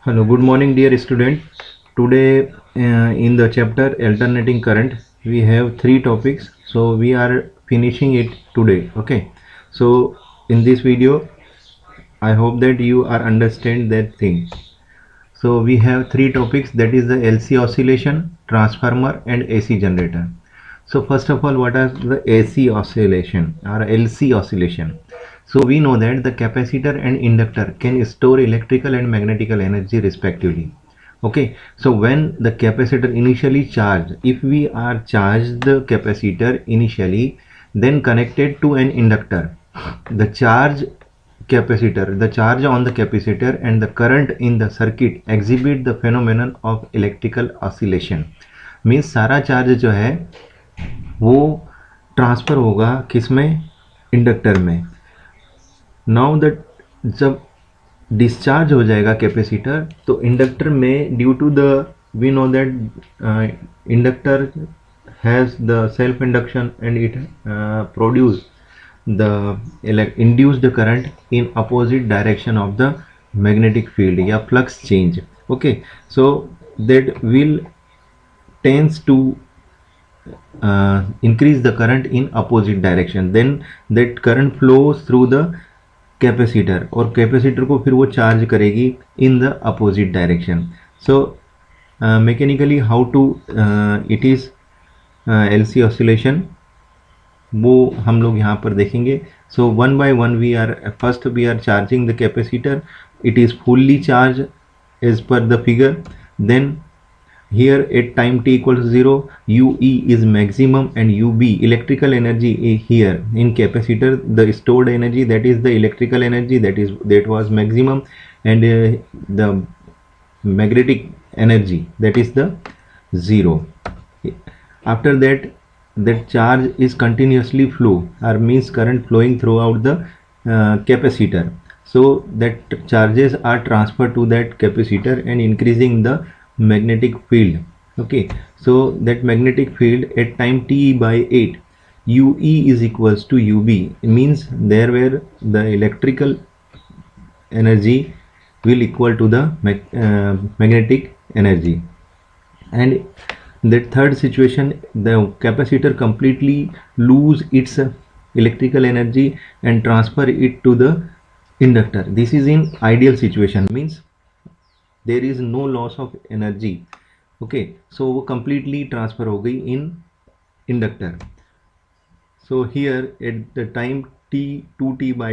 Hello, good morning, dear student. Today, in the chapter alternating current, we have three topics. So we are finishing it today. Okay. So in this video, I hope that you are understand that thing. So we have three topics, that is the LC oscillation, transformer, and AC generator. So first of all, what are the AC oscillation or LC oscillation? So we know that the capacitor and inductor can store electrical and magnetical energy respectively. Okay, so when the capacitor initially charged, if we are charged the capacitor initially, then connected to an inductor, the charge on the capacitor and the current in the circuit exhibit the phenomenon of electrical oscillation. Means सारा charge जो है वो transfer होगा किस में, inductor में. Now that जब discharge हो जाएगा कैपेसिटर तो इंडक्टर में due to the we know that inductor has the self induction and it produce the induce the current in opposite direction of the magnetic field या flux change. Okay, so that will tends to increase the current in opposite direction, then that current flows through the capacitor और capacitor को फिर वो charge करेगी in the opposite direction. So mechanically how to it is LC oscillation वो हम लोग यहाँ पर देखेंगे. So one by one we are first we are charging the capacitor. It is fully charge as per the figure. Then here at time t equals 0, ue is maximum and ub electrical energy here in capacitor, the stored energy, that is the electrical energy that was maximum, and the magnetic energy, that is the 0. After that, that charge is continuously flow or means current flowing throughout the capacitor. So that charges are transferred to that capacitor and increasing the magnetic field. Okay, so that magnetic field at time t by 8, ue is equals to ub, means there where the electrical energy will equal to the magnetic energy. And that third situation, the capacitor completely lose its electrical energy and transfer it to the inductor. This is in ideal situation, means there is no loss of energy. Okay, so वो completely transfer हो गई in inductor. So here at the time t 2t by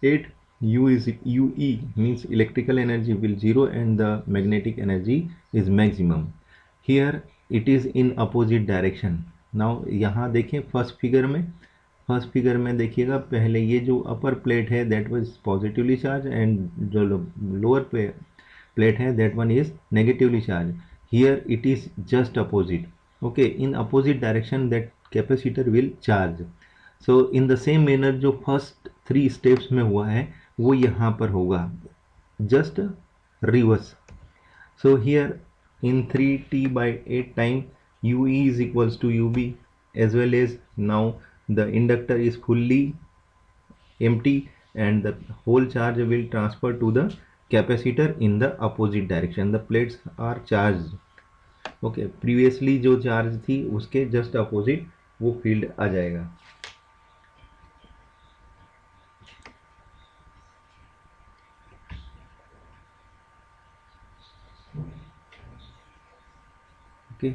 8, ue means electrical energy will 0 and the magnetic energy is maximum. Here it is in opposite direction. Now यहाँ देखें first figure में देखिएगा, पहले ये जो अपर plate है that was positively charge and जो lower plate hai that one is negatively charged. Here it is just opposite. Okay, in opposite direction that capacitor will charge. So in the same manner जो first 3 steps में हुआ है वो यहाँ पर होगा, just reverse. So here in 3t by 8 time ue is equals to ub, as well as now the inductor is fully empty and the whole charge will transfer to the capacitor in the opposite direction. The plates are charged. Okay, previously जो charge थी उसके just opposite वो field आ जाएगा. Okay,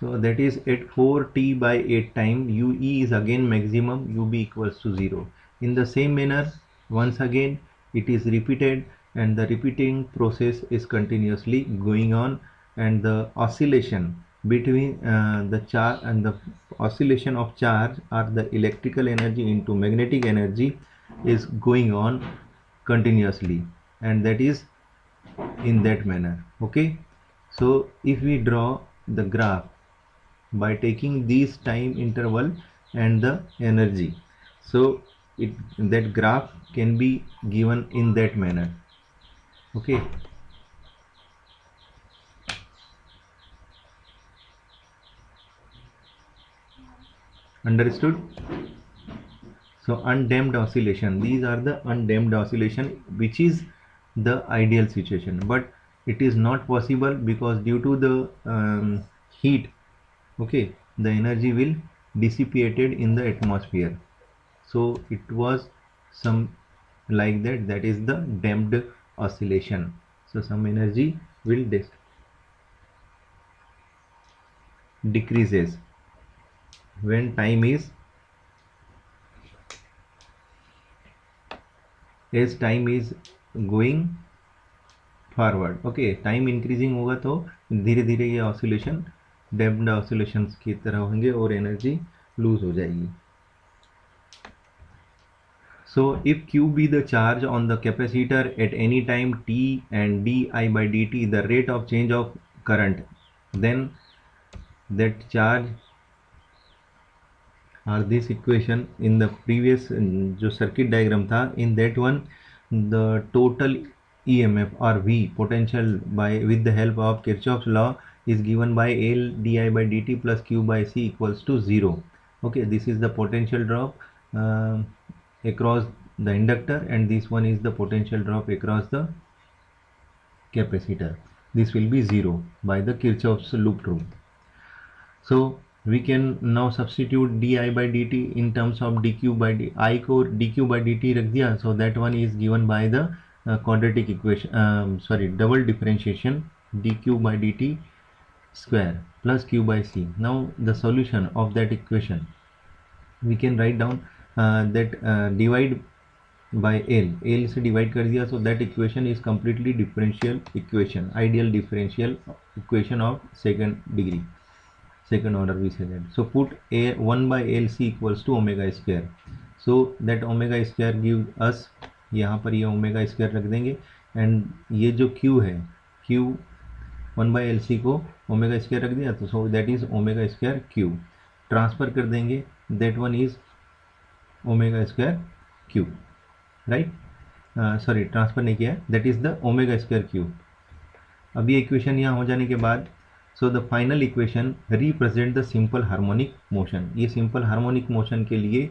so that is at 4t by 8 time ue is again maximum, ub equals to 0. In the same manner once again it is repeated and the repeating process is continuously going on, and the oscillation between the charge and the oscillation of charge or the electrical energy into magnetic energy is going on continuously, and that is in that manner. Okay, so if we draw the graph by taking these time interval and the energy, so that graph can be given in that manner. Okay, understood? So undamped oscillation, these are the undamped oscillation, which is the ideal situation, but it is not possible because due to the heat, okay, the energy will dissipated in the atmosphere. So it was some like that, that is the damped oscillation. So some energy will decreases when time is, as time is going forward. Okay, time increasing होगा तो धीरे धीरे ये oscillation damped oscillations की तरह होंगे और energy lose हो जाएगी. So if Q be the charge on the capacitor at any time t and di by dt the rate of change of current, then that charge or this equation in the previous जो circuit diagram था, in that one the total EMF or V potential by with the help of Kirchhoff's law is given by L di by dt plus Q by C equals to 0. Okay, this is the potential drop across the inductor, and this one is the potential drop across the capacitor. This will be 0 by the Kirchhoff's loop rule. So we can now substitute di by dt in terms of dq by dt. I को dq by dt रख दिया, so that one is given by the quadratic equation, double differentiation dq by dt square plus q by c. Now the solution of that equation, we can write down that divide by L से divide कर दिया, so that equation is completely differential equation, ideal differential equation of second degree, second order we say that. So put a 1 by LC equals to omega square. So that omega square gives us, यहाँ पर ये omega square रख देंगे, and ये जो Q है, Q 1 by LC को omega square रख दिया, तो so that is omega square Q. Transfer कर देंगे, that one is omega square Q, right. Sorry, transfer नहीं किया, that is the omega square Q. अब ये इक्वेशन यहाँ हो जाने के बाद, so the final equation represent the simple harmonic motion. ये सिंपल हार्मोनिक मोशन के लिए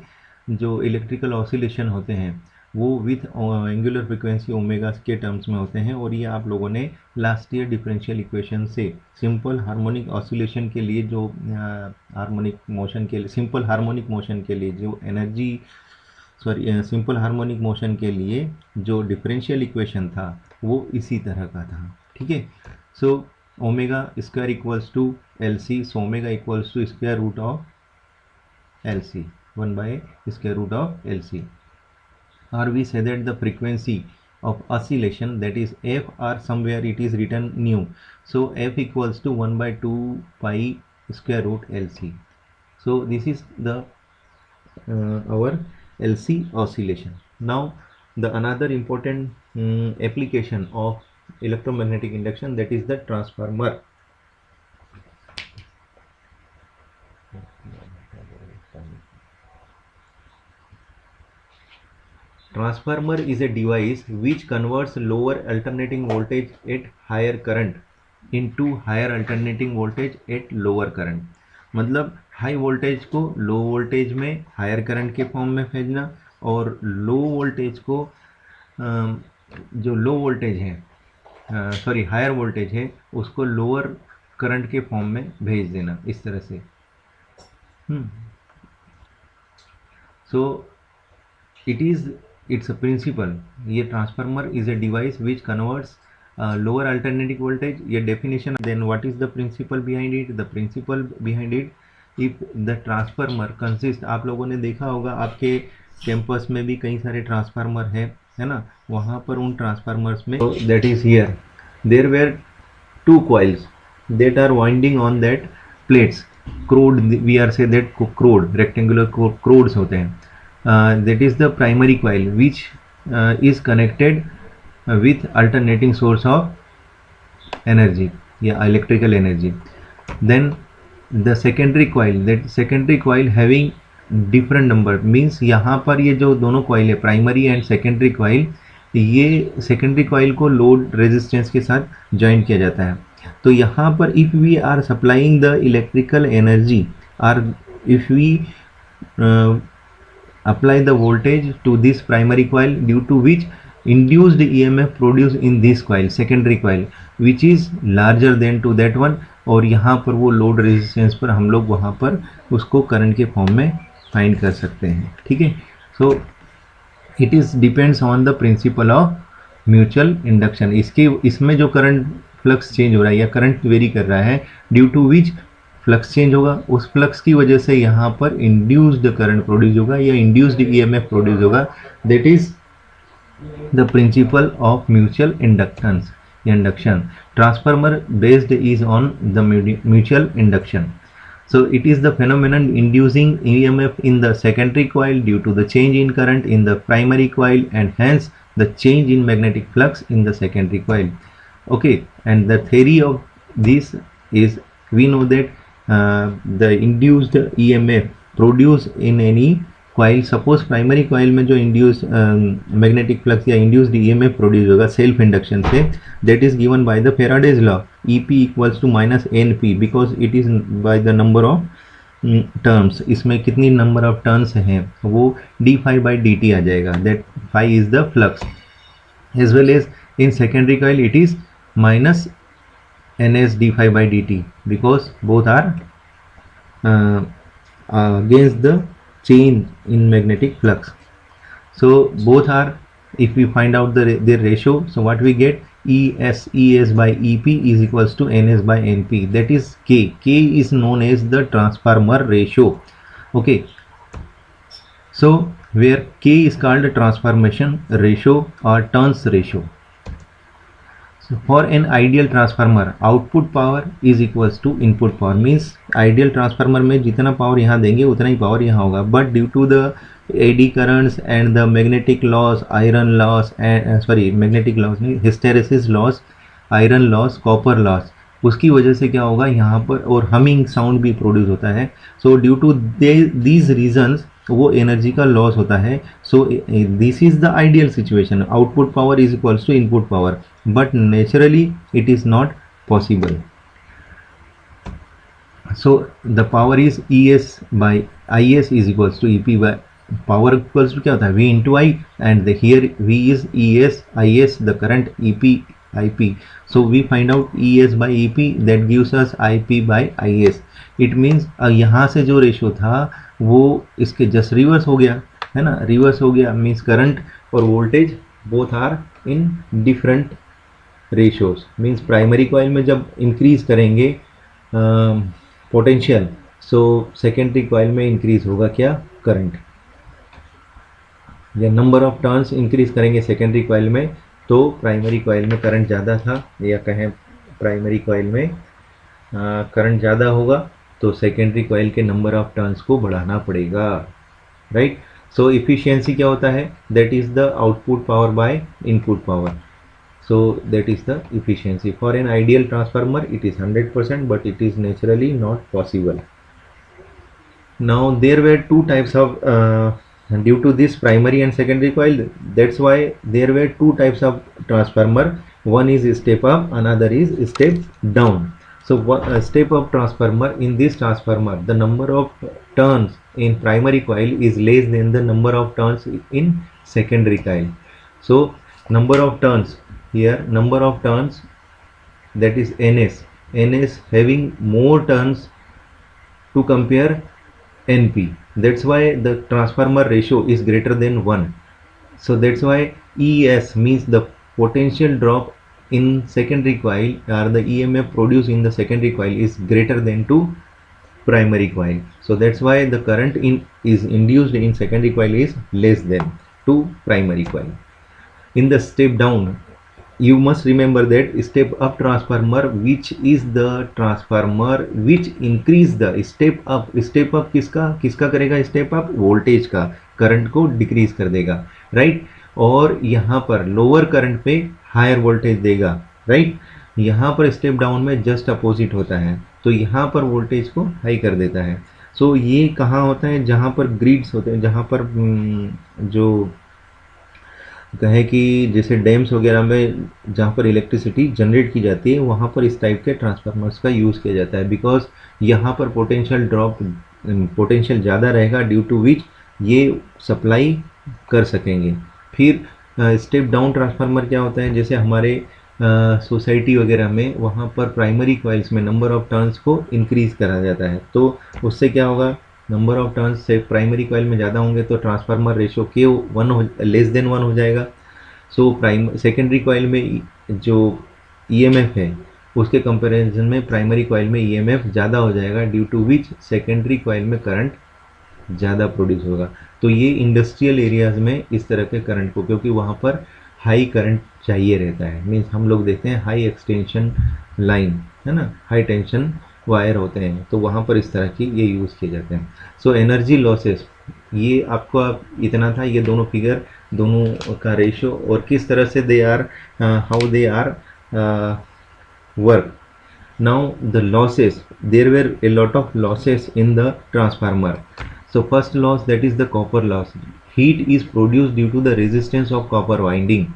जो इलेक्ट्रिकल ऑसिलेशन होते हैं वो विथ एंगुलर फ्रिक्वेंसी ओमेगा के टर्म्स में होते हैं, और ये आप लोगों ने लास्ट ईयर डिफरेंशियल इक्वेशन से सिंपल हार्मोनिक ऑसिलेशन के लिए जो हार्मोनिक मोशन के लिए, सिंपल हार्मोनिक मोशन के लिए जो एनर्जी, सिंपल हार्मोनिक मोशन के लिए जो डिफरेंशियल इक्वेशन था वो इसी तरह का था. ठीक है. So omega square equals to L C, so omega equals to square root of L C, 1 by square root of LC. Or we say that the frequency of oscillation, that is f, or somewhere it is written nu, so f equals to 1 by 2 pi square root LC. So this is the our LC oscillation. Now the another important application of electromagnetic induction, that is the transformer. Transformer is a device which converts lower alternating voltage at higher current into higher alternating voltage at lower current. मतलब high voltage को low voltage में higher current के form में भेजना, और low voltage को जो low voltage है, हायर वोल्टेज है, उसको लोअर करंट के फॉर्म में भेज देना, इस तरह से. सो it's a principle. ये transformer is a device which converts lower alternating voltage. ये definition. Then what is the principle behind it? The principle behind it, if the transformer consists, आप लोगों ने देखा होगा आपके कैंपस में भी कई सारे ट्रांसफार्मर है ना, वहाँ पर उन ट्रांसफार्मर्स में, that is here, there were 2 coils that are winding on that plates. Crowd, we are say that crowd, rectangular crowds होते हैं. That is the primary coil which is connected with alternating source of energy, electrical energy. Then the secondary coil, that secondary coil having different number, means यहाँ पर ये जो दोनों coil है, primary and secondary coil, ये secondary coil को load resistance के साथ join किया जाता है. तो यहाँ पर if we are supplying the electrical energy, or if we apply the voltage to this primary coil due to which induced EMF produced in this coil secondary coil which is larger than to that one, और यहाँ पर वो load resistance पर हम लोग वहाँ पर उसको करंट के फॉर्म में फाइंड कर सकते हैं, ठीक है। So it is depends on the principle of mutual induction. इसमें जो करंट फ्लक्स चेंज हो रहा है या करंट वेरी कर रहा है due to which flux change होगा, उस फ्लक्स की वजह से यहाँ पर इंड्यूस्ड करंट प्रोड्यूस होगा या इंड्यूस्ड ईएमएफ प्रोड्यूस होगा, that is the principle of mutual inductance induction. Transformer based is on the mutual induction. So it is the phenomenon inducing EMF in the secondary coil due to the change in current in the primary coil and hence the change in magnetic flux in the secondary coil. Okay, and the theory of this is we know that the induced EMF produced in any coil, suppose primary coil में जो induced magnetic flux या induced EMF produce होगा self induction से, that is given by the Faraday's law EP equals to minus NP because it is by the number of terms. इसमें कितनी number of turns हैं वो d phi by d t आ जाएगा, that phi is the flux. As well as in secondary coil it is minus N S d phi by d t because both are against the change in magnetic flux. So both are, if we find out their ratio, so what we get, ES by EP is equals to NS by NP, that is K. K is known as the transformer ratio. Okay, so where K is called transformation ratio or turns ratio. So for an ideal transformer output power is equals to input power, means ideal transformer में जितना power यहाँ देंगे उतना ही power यहाँ होगा, but due to the AD currents and the magnetic loss, iron loss and magnetic loss नहीं, hysteresis loss, iron loss, copper loss, उसकी वजह से क्या होगा यहाँ पर, और हमिंग साउंड भी प्रोड्यूस होता है। So due to these reasons वो एनर्जी का लॉस होता है। So this is the ideal situation, output power is equals to input power, but naturally it is not possible. So the power is ES by IS is equals to EP by power equals to क्या होता है V into I, and here V is ES IS, the current EP IP. So we find out ES by EP, that gives us IP by IS. It means यहाँ से जो ratio था वो इसके just reverse हो गया है ना, रिवर्स हो गया, मीन्स करंट और voltage both are in different ratios. Means primary coil में जब इंक्रीज करेंगे पोटेंशियल, सो सेकेंडरी कॉइल में इंक्रीज होगा क्या, करंट, या नंबर ऑफ टर्न्स इंक्रीज करेंगे सेकेंडरी कॉइल में तो प्राइमरी कॉइल में करंट ज़्यादा था, या कहें प्राइमरी कॉइल में करंट ज़्यादा होगा तो सेकेंडरी कॉइल के नंबर ऑफ टर्न्स को बढ़ाना पड़ेगा, राइट। सो इफिशियंसी क्या होता है, that is the output power by input power, so that is the efficiency. For an ideal transformer it is 100%, but it is naturally not possible. Now there were two types of due to this primary and secondary coil, that's why there were two types of transformer, one is step up, another is step down. So step up transformer, in this transformer the number of turns in primary coil is less than the number of turns in secondary coil. So number of turns here, number of turns, that is NS having more turns to compare NP, that's why the transformer ratio is greater than 1. So that's why ES means the potential drop in secondary coil, or the EMF produced in the secondary coil is greater than to primary coil. So that's why the current is induced in secondary coil is less than to primary coil. In the step down, you must remember that step up transformer, which is the transformer which increase the step up किसका करेगा, step up voltage का, current को decrease कर देगा, right. और यहाँ पर lower current पे हायर वोल्टेज देगा, राइट। यहाँ पर स्टेप डाउन में जस्ट अपोजिट होता है, तो यहाँ पर वोल्टेज को हाई कर देता है। सो ये कहाँ होता है, जहाँ पर ग्रिड्स होते हैं, जहाँ पर जो कहें कि जैसे डैम्स वगैरह में जहाँ पर इलेक्ट्रिसिटी जनरेट की जाती है, वहाँ पर इस टाइप के ट्रांसफार्मर्स का यूज़ किया जाता है, बिकॉज यहाँ पर पोटेंशियल ज़्यादा रहेगा, ड्यू टू विच ये सप्लाई कर सकेंगे। फिर स्टेप डाउन ट्रांसफार्मर क्या होता है, जैसे हमारे सोसाइटी वगैरह में वहाँ पर प्राइमरी कॉइल्स में नंबर ऑफ टर्न्स को इंक्रीज़ करा जाता है, तो उससे क्या होगा, नंबर ऑफ टर्न्स से प्राइमरी कॉइल में ज़्यादा होंगे तो ट्रांसफार्मर रेशो के लेस देन 1 हो जाएगा। सो सेकेंडरी कॉइल में जो ईएमएफ है उसके कंपैरिजन में प्राइमरी कॉइल में ईएमएफ ज़्यादा हो जाएगा, due to which secondary coil में करंट ज़्यादा प्रोड्यूस होगा। तो ये इंडस्ट्रियल एरियाज़ में इस तरह के करंट को, क्योंकि वहाँ पर हाई करंट चाहिए रहता है, मीन्स हम लोग देखते हैं हाई एक्सटेंशन लाइन है ना, हाई टेंशन वायर होते हैं, तो वहाँ पर इस तरह की ये यूज़ किए जाते हैं। सो एनर्जी लॉसेस, ये आपको इतना था, ये दोनों फिगर, दोनों का रेशो और किस तरह से they are, how they are work. Now the losses, there were a lot of losses in the transformer. So first loss, that is the copper loss. Heat is produced due to the resistance of copper winding,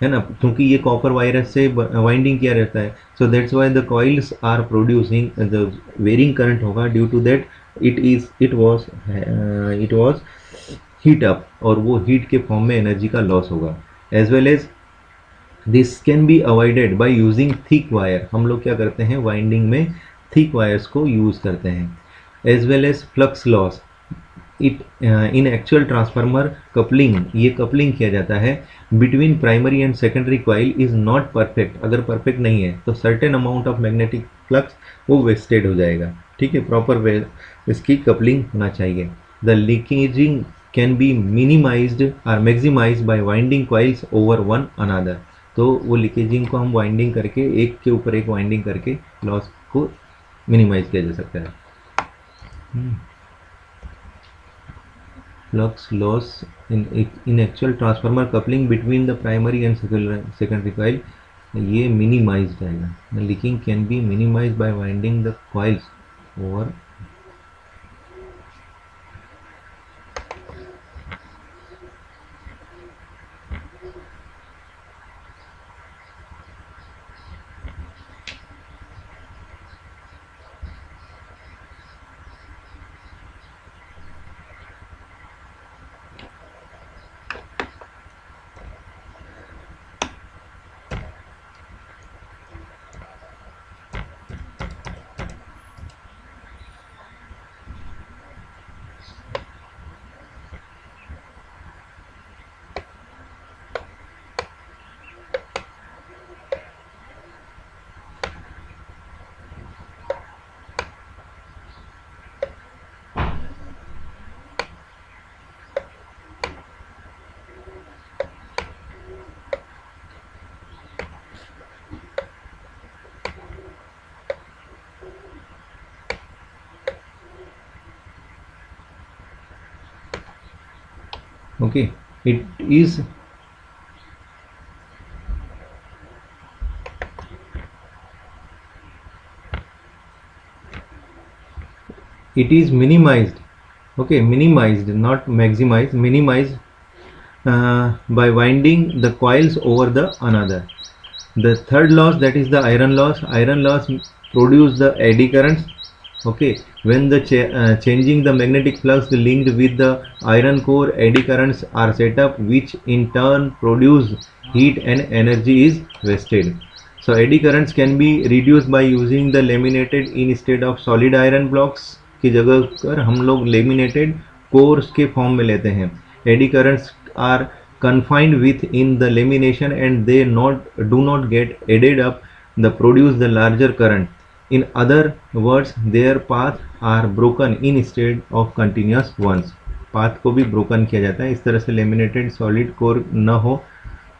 है ना, क्योंकि ये copper wire से winding किया रहता है, so that's why the coils are producing the varying current होगा, due to that it was heat up, और वो हीट के फॉर्म में एनर्जी का लॉस होगा। As well as this can be avoided by using thick wire, हम लोग क्या करते हैं वाइंडिंग में थिक वायर्स को यूज़ करते हैं। As well as flux loss, it in actual transformer coupling, ये कपलिंग किया जाता है between primary and secondary coil is not perfect, अगर परफेक्ट नहीं है तो certain amount of magnetic flux वो वेस्टेड हो जाएगा, ठीक है, प्रॉपर वे इसकी कपलिंग होना चाहिए। The leakaging can be minimized और maximized by winding coils over one another, तो वो लीकेजिंग को हम वाइंडिंग करके एक के ऊपर एक वाइंडिंग करके लॉस को मिनिमाइज किया जा सकता है। Flux loss in actual transformer coupling between the primary and secondary coil, ये मिनिमाइज्ड आएगा। Leaking can be minimized by winding the coils over. Okay, it is minimized, okay, minimized, not maximized, minimized by winding the coils over the another. The third loss, that is the iron loss. Iron loss produce the eddy currents, okay, when the changing the magnetic flux linked with the iron core, eddy currents are set up, which in turn produce heat and energy is wasted. So eddy currents can be reduced by using the laminated instead of solid iron blocks की जगह पर हम लोग laminated course के form में लेते हैं। Eddy currents are confined within the lamination and they do not get added up the produce the larger current. In other words, their paths are broken instead of continuous ones. Path को भी broken किया जाता है, इस तरह से laminated solid core न हो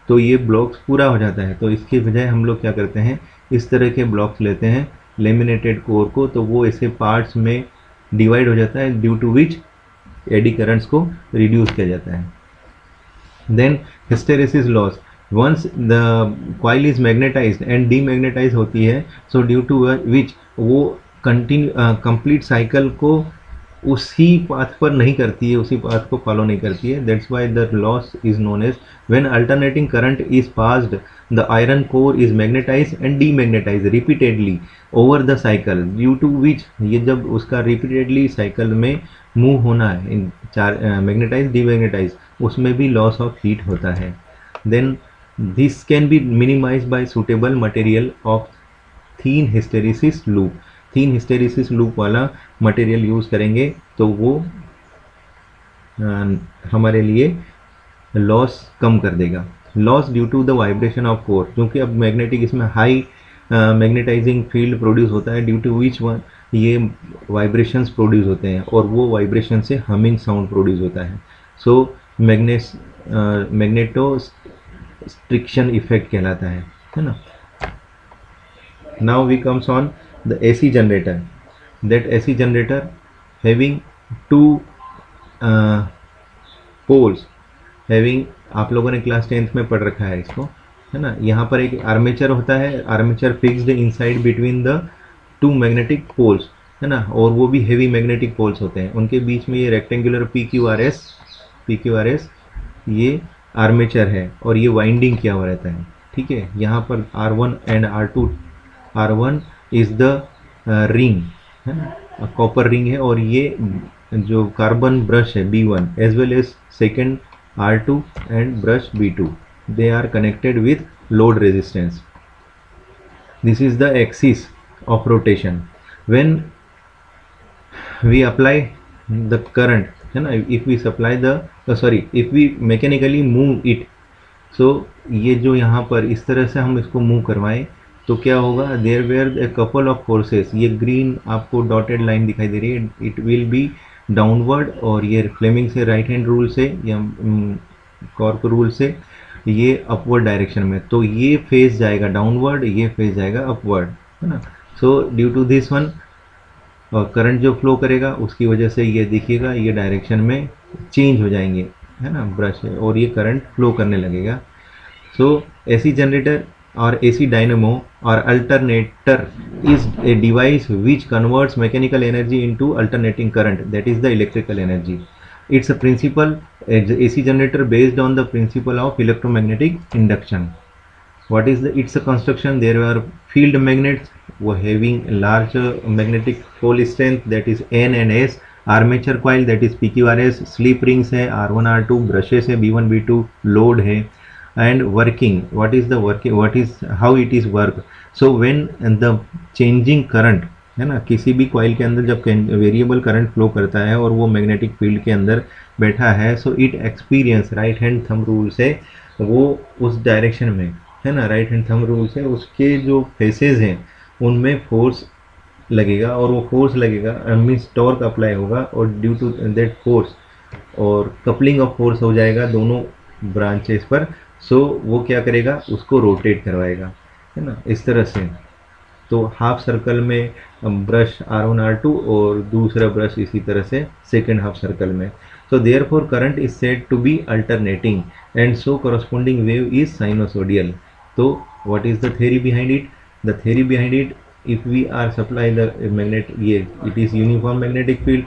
तो ये ब्लॉक्स पूरा हो जाता है, तो इसके बजाय हम लोग क्या करते हैं, इस तरह के ब्लॉक्स लेते हैं लेमिनेटेड कोर को, तो वो ऐसे पार्ट्स में डिवाइड हो जाता है, due to which eddy currents को रिड्यूस किया जाता है। Then hysteresis loss, once the coil is magnetized and demagnetized होती है, so due to which वो complete cycle को उसी पाथ पर नहीं करती है, उसी पाथ को फॉलो नहीं करती है। That's why the loss is known as when alternating current is passed the iron core is magnetize and demagnetize repeatedly over the cycle, due to which ये जब उसका रिपीटेडली साइकिल में मूव होना है इन चार मैग्नेटाइज डीमैग्नेटाइज, उसमें भी loss of heat होता है। Then this can be minimize by suitable material of thin hysteresis loop. Thin hysteresis loop वाला मटेरियल यूज़ करेंगे तो वो हमारे लिए लॉस कम कर देगा। Loss due to the vibration of core, क्योंकि अब मैग्नेटिक इसमें हाई मैग्नेटाइजिंग फील्ड प्रोड्यूस होता है, ड्यू टू विच वन ये वाइब्रेशंस प्रोड्यूस होते हैं और वो वाइब्रेशन से हमिंग साउंड प्रोड्यूस होता है। सो मैग्नेटो स्ट्रिक्शन इफेक्ट कहलाता है ना। Now we comes on the AC generator. That AC generator having two poles having, आप लोगों ने क्लास 10th में पढ़ रखा है इसको, है ना। यहाँ पर एक आर्मेचर होता है, armature fixed inside between the two magnetic poles, है ना, और वो भी हेवी मैग्नेटिक पोल्स होते हैं। उनके बीच में ये रेक्टेंगुलर PQRS ये आर्मेचर है और ये वाइंडिंग किया हुआ रहता है, ठीक है। यहाँ पर R1 and R2, R1 is the ring, है ना, कॉपर रिंग है, और ये जो कार्बन ब्रश है B1 as well as second R2 and brush B2, they are connected with load resistance. This is the axis of rotation. When we apply the current, है ना, if we supply the if we mechanically move it, so ये जो यहाँ पर इस तरह से हम इसको मूव करवाएं तो क्या होगा, there were a couple of forces, ये ग्रीन आपको डॉटेड लाइन दिखाई दे रही है, इट विल बी डाउनवर्ड, और ये फ्लेमिंग से राइट हैंड रूल से या कॉर्क रूल से ये अपवर्ड डायरेक्शन में, तो ये फेज जाएगा डाउनवर्ड, ये फेज जाएगा अपवर्ड, है ना। So due to this one current जो फ्लो करेगा उसकी वजह से ये देखिएगा ये डायरेक्शन में चेंज हो जाएंगे, है ना, ब्रश है, और ये करंट फ्लो करने लगेगा। So AC generator or AC dynamo or alternator is a device which converts mechanical energy into alternating current, that is the electrical energy. It's a principle, AC generator based on the principle of electromagnetic induction. What is the its a construction? There are field magnets having large magnetic pole strength, that is N and S, armature coil that is PQRS, slip rings है R1 R2, brushes है B1 B2, load है, and working, what is the working, what is how it is work. So when the changing current, है ना, किसी भी coil के अंदर जब वेरिएबल करंट फ्लो करता है और वो मैग्नेटिक फील्ड के अंदर बैठा है, so it experience right hand thumb rule से वो उस डायरेक्शन में, है ना, राइट हैंड थंब रूल से उसके जो फेसेस हैं उनमें फोर्स लगेगा, और वो फोर्स लगेगा मीन्स टॉर्क अप्लाई होगा, और ड्यू टू दैट फोर्स और कपलिंग ऑफ फोर्स हो जाएगा दोनों ब्रांचेस पर। सो वो क्या करेगा, उसको रोटेट करवाएगा, है ना, इस तरह से। तो हाफ सर्कल में ब्रश R1 R2 और दूसरा ब्रश इसी तरह से सेकेंड हाफ सर्कल में। So therefore current is said to be alternating and so corresponding wave is sinusoidal. तो what is the theory behind it? The theory behind it, if we are supply the magnet, ये it is uniform magnetic field,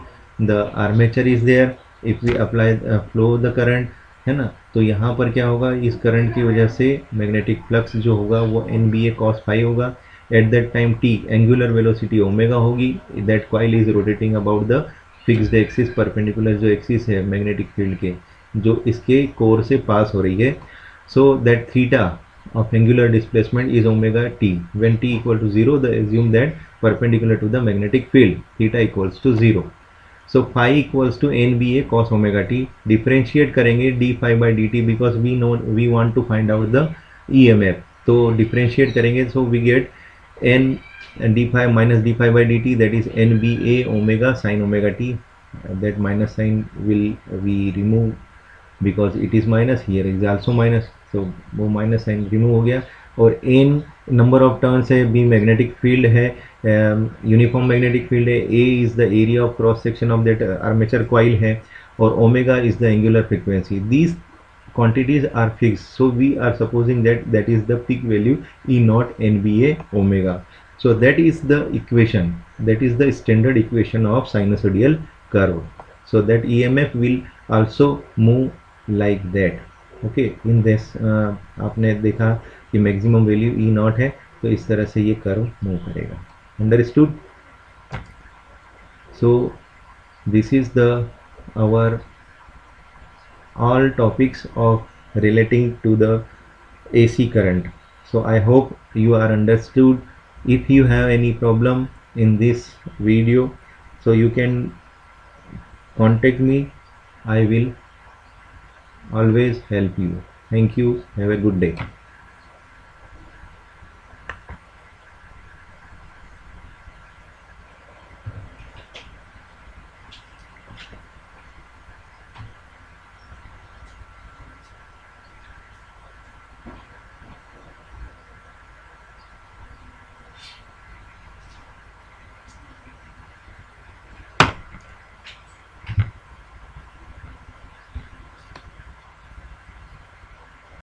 the armature is there, if we apply flow the current, है ना, तो यहाँ पर क्या होगा, इस current की वजह से मैग्नेटिक फ्लक्स जो होगा वो NBA cos phi होगा। At that time t angular velocity omega होगी, that coil is rotating about the fixed axis, perpendicular जो एक्सिस है मैग्नेटिक फील्ड के जो इसके कोर से पास हो रही है। So that theta of angular displacement is omega t. When t equal to 0, they assume that perpendicular to the magnetic field, theta equals to 0. So phi equals to NBA cos omega t. Differentiate करेंगे d phi by dt because we know we want to find out the EMF. तो differentiate करेंगे, so we get n d phi minus d phi by dt, that is NBA omega sin omega t. That minus sign will we remove because it is minus, here is also minus, so वो minus sign remove हो गया। और n number of turns है, b magnetic field है, uniform magnetic field है, a is the area of cross section of that armature coil है, और omega is the angular frequency. These quantities are fixed, so we are supposing that is the peak value E naught NBA omega. So that is the equation, that is the standard equation of sinusoidal curve. So that EMF will also move like that. Okay, in this आपने देखा कि maximum value E not है, तो इस तरह से ये curve move करेगा। Understood? So This is the our all topics of relating to the AC current. So I hope you are understood. If you have any problem in this video, so you can contact me. I will always help you. Thank you. Have a good day.